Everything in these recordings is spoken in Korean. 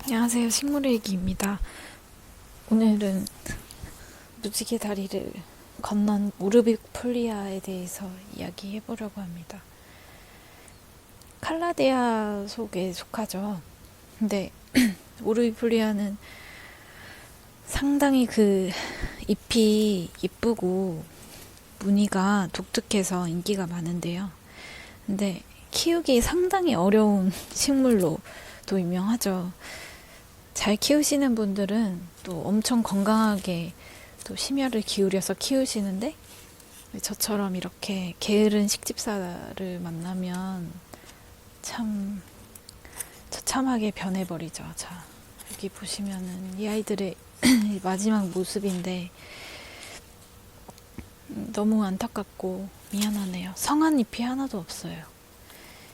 안녕하세요. 식물일기입니다. 오늘은 무지개 다리를 건넌 오르비폴리아에 대해서 이야기해 보려고 합니다. 칼라데아 속에 속하죠. 근데 오르비폴리아는 상당히 그 잎이 이쁘고 무늬가 독특해서 인기가 많은데요. 근데 키우기 상당히 어려운 식물로 또 유명하죠. 잘 키우시는 분들은 또 엄청 건강하게 또 심혈을 기울여서 키우시는데, 저처럼 이렇게 게으른 식집사를 만나면 참 처참하게 변해버리죠. 자, 여기 보시면은 이 아이들의 마지막 모습인데 너무 안타깝고 미안하네요. 성한 잎이 하나도 없어요.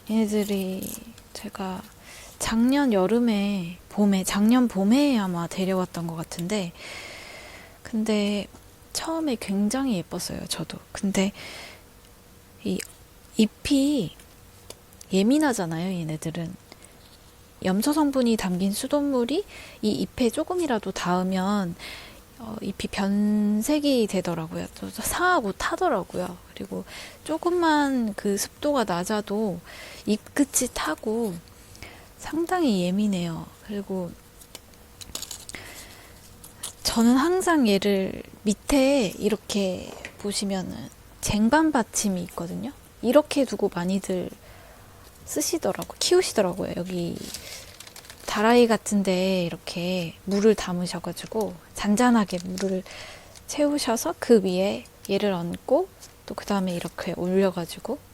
얘네들이 제가 작년 작년 봄에 아마 데려왔던 것 같은데, 근데 처음에 굉장히 예뻤어요, 저도. 근데 이 잎이 예민하잖아요, 얘네들은. 염소 성분이 담긴 수돗물이 이 잎에 조금이라도 닿으면 잎이 변색이 되더라고요. 또 상하고 타더라고요. 그리고 조금만 그 습도가 낮아도 잎 끝이 타고 상당히 예민해요. 그리고 저는 항상 얘를 밑에 이렇게 보시면은 쟁반 받침이 있거든요. 이렇게 두고 많이들 키우시더라고요. 여기 다라이 같은데 이렇게 물을 담으셔가지고 잔잔하게 물을 채우셔서 그 위에 얘를 얹고 또 그 다음에 이렇게 올려가지고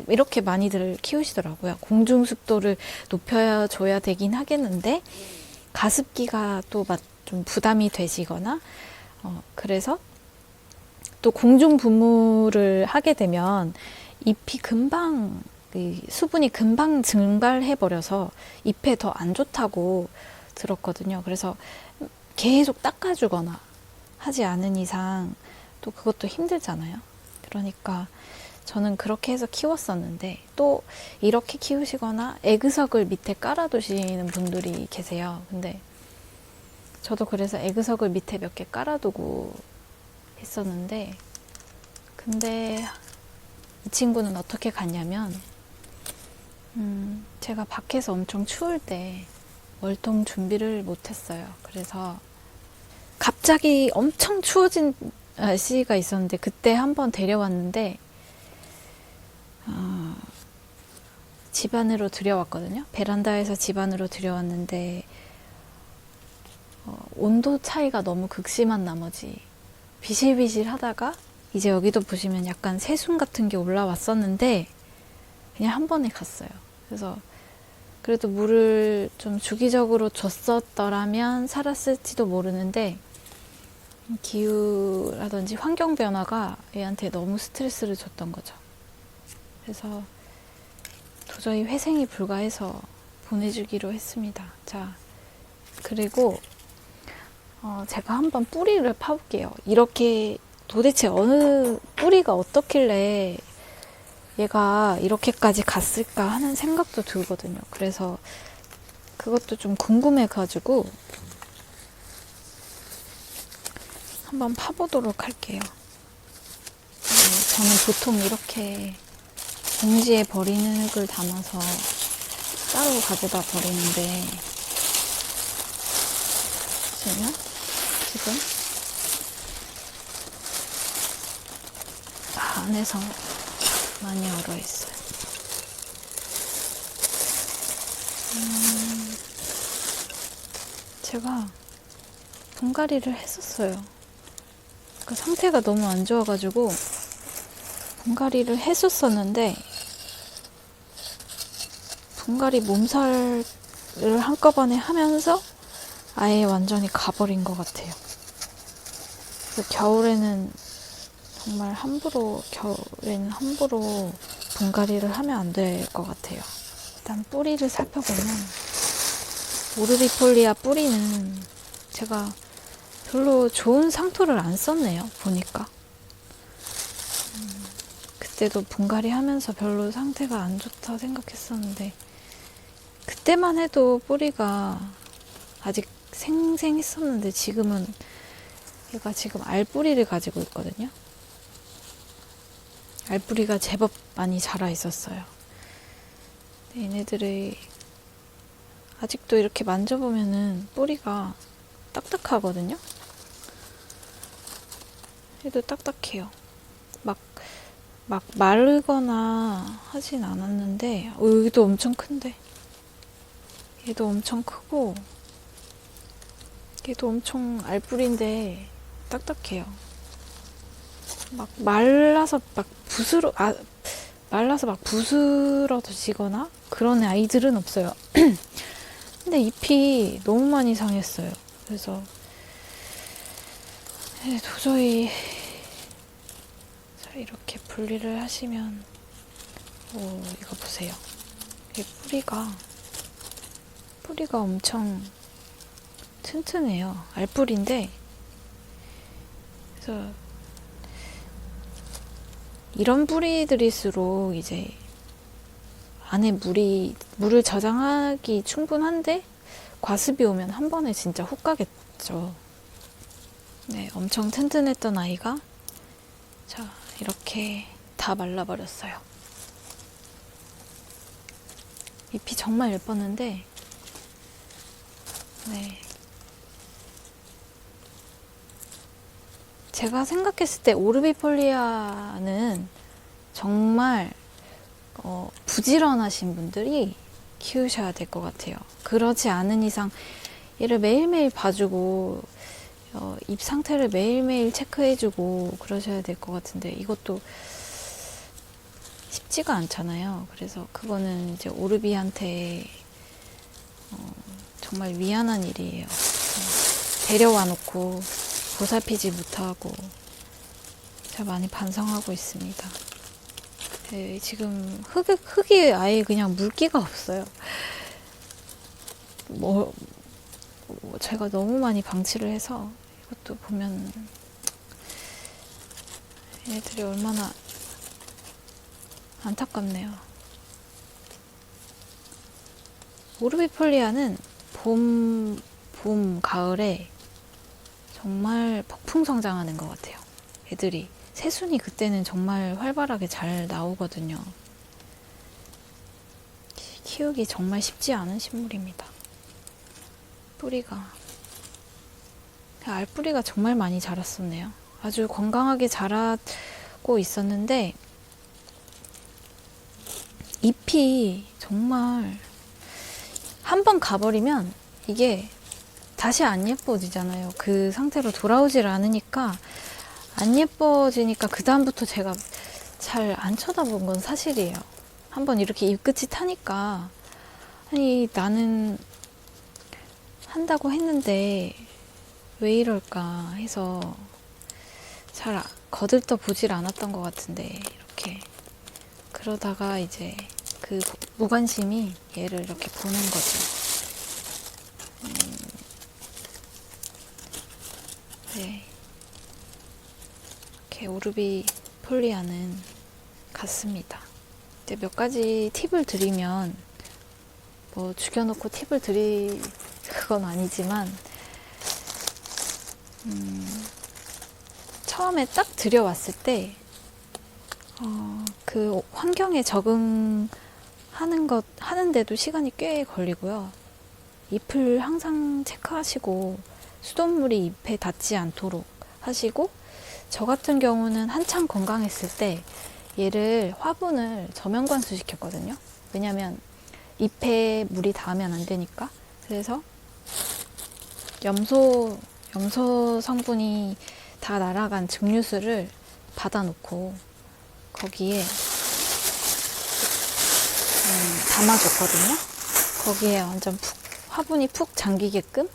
이렇게 많이들 키우시더라고요. 공중 습도를 높여줘야 되긴 하겠는데 가습기가 또 좀 부담이 되시거나 그래서 또 공중 분무를 하게 되면 잎이 금방 수분이 금방 증발해 버려서 잎에 더 안 좋다고 들었거든요. 그래서 계속 닦아주거나 하지 않은 이상 또 그것도 힘들잖아요. 그러니까 저는 그렇게 해서 키웠었는데, 또 이렇게 키우시거나 에그석을 밑에 깔아두시는 분들이 계세요. 근데 저도 그래서 에그석을 밑에 몇 개 깔아두고 했었는데, 근데 이 친구는 어떻게 갔냐면, 제가 밖에서 엄청 추울 때 월동 준비를 못했어요. 그래서 갑자기 엄청 추워진 날씨가 있었는데, 그때 한번 데려왔는데 집 안으로 들여왔거든요. 베란다에서 집 안으로 들여왔는데 온도 차이가 너무 극심한 나머지 비실비실 하다가, 이제 여기도 보시면 약간 새순 같은 게 올라왔었는데 그냥 한 번에 갔어요. 그래서 그래도 물을 좀 주기적으로 줬었더라면 살았을지도 모르는데, 기후라든지 환경 변화가 얘한테 너무 스트레스를 줬던 거죠. 그래서 도저히 회생이 불가해서 보내주기로 했습니다. 자, 그리고 제가 한번 뿌리를 파볼게요. 이렇게 도대체 어느 뿌리가 어떻길래 얘가 이렇게까지 갔을까 하는 생각도 들거든요. 그래서 그것도 좀 궁금해가지고 한번 파보도록 할게요. 저는 보통 이렇게 봉지에 버리는 흙을 담아서 따로 가져다 버리는데, 보시면 지금 안에서 많이 얼어 있어요. 제가 분갈이를 했었어요. 그 상태가 너무 안 좋아가지고 분갈이를 했었었는데, 분갈이 몸살을 한꺼번에 하면서 아예 완전히 가버린 것 같아요. 그래서 겨울에는 함부로 분갈이를 하면 안 될 것 같아요. 일단 뿌리를 살펴보면 오르비폴리아 뿌리는 제가 별로 좋은 상토를 안 썼네요. 보니까 그때도 분갈이 하면서 별로 상태가 안 좋다 생각했었는데, 그때만 해도 뿌리가 아직 생생했었는데 지금은 얘가 지금 알뿌리를 가지고 있거든요. 알뿌리가 제법 많이 자라 있었어요. 얘네들이 아직도 이렇게 만져보면은 뿌리가 딱딱하거든요. 얘도 딱딱해요. 막 마르거나 하진 않았는데, 여기도 엄청 큰데. 얘도 엄청 크고, 얘도 엄청 알뿌리인데 딱딱해요. 막 말라서 막 부스러지거나 그런 아이들은 없어요. 근데 잎이 너무 많이 상했어요. 그래서 도저히 자, 이렇게 분리를 하시면 이거 보세요. 이 뿌리가 엄청 튼튼해요. 알뿌리인데 그래서 이런 뿌리들일수록 이제 안에 물을 저장하기 충분한데 과습이 오면 한 번에 진짜 훅 가겠죠. 네, 엄청 튼튼했던 아이가 자, 이렇게 다 말라버렸어요. 잎이 정말 예뻤는데 네. 제가 생각했을 때 오르비폴리아는 정말 부지런하신 분들이 키우셔야 될 것 같아요. 그렇지 않은 이상 얘를 매일매일 봐주고 잎 상태를 매일매일 체크해주고 그러셔야 될 것 같은데 이것도 쉽지가 않잖아요. 그래서 그거는 이제 오르비한테 정말 미안한 일이에요. 데려와 놓고 보살피지 못하고 제가 많이 반성하고 있습니다. 네, 지금 흙이 아예 그냥 물기가 없어요. 제가 너무 많이 방치를 해서 이것도 보면 얘들이 얼마나 안타깝네요. 오르비폴리아는 봄, 가을에 정말 폭풍성장하는 것 같아요. 애들이 새순이 그때는 정말 활발하게 잘 나오거든요. 키우기 정말 쉽지 않은 식물입니다. 알뿌리가 정말 많이 자랐었네요. 아주 건강하게 자라고 있었는데 잎이 정말 한번 가버리면 이게 다시 안 예뻐지잖아요. 그 상태로 돌아오질 않으니까 안 예뻐지니까 그 다음부터 제가 잘 안 쳐다본 건 사실이에요. 한번 이렇게 잎끝이 타니까 아니 나는 한다고 했는데 왜 이럴까 해서 잘 거들떠 보질 않았던 것 같은데 이렇게 그러다가 이제 그 무관심이 얘를 이렇게 보는 거죠. 네. 이렇게 오르비폴리아는 같습니다. 이제 몇 가지 팁을 드리면 뭐 죽여놓고 팁을 드릴 그건 아니지만 처음에 딱 들여왔을 때 그 환경에 하는데도 시간이 꽤 걸리고요. 잎을 항상 체크하시고 수돗물이 잎에 닿지 않도록 하시고 저 같은 경우는 한창 건강했을 때 얘를 화분을 저면관수 시켰거든요. 왜냐면 잎에 물이 닿으면 안 되니까. 그래서 염소 성분이 다 날아간 증류수를 받아놓고 거기에 담아줬거든요. 거기에 완전 화분이 푹 잠기게끔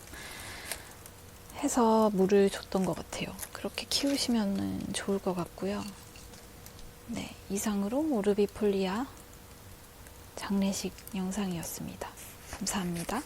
해서 물을 줬던 것 같아요. 그렇게 키우시면 좋을 것 같고요. 네, 이상으로 오르비폴리아 장례식 영상이었습니다. 감사합니다.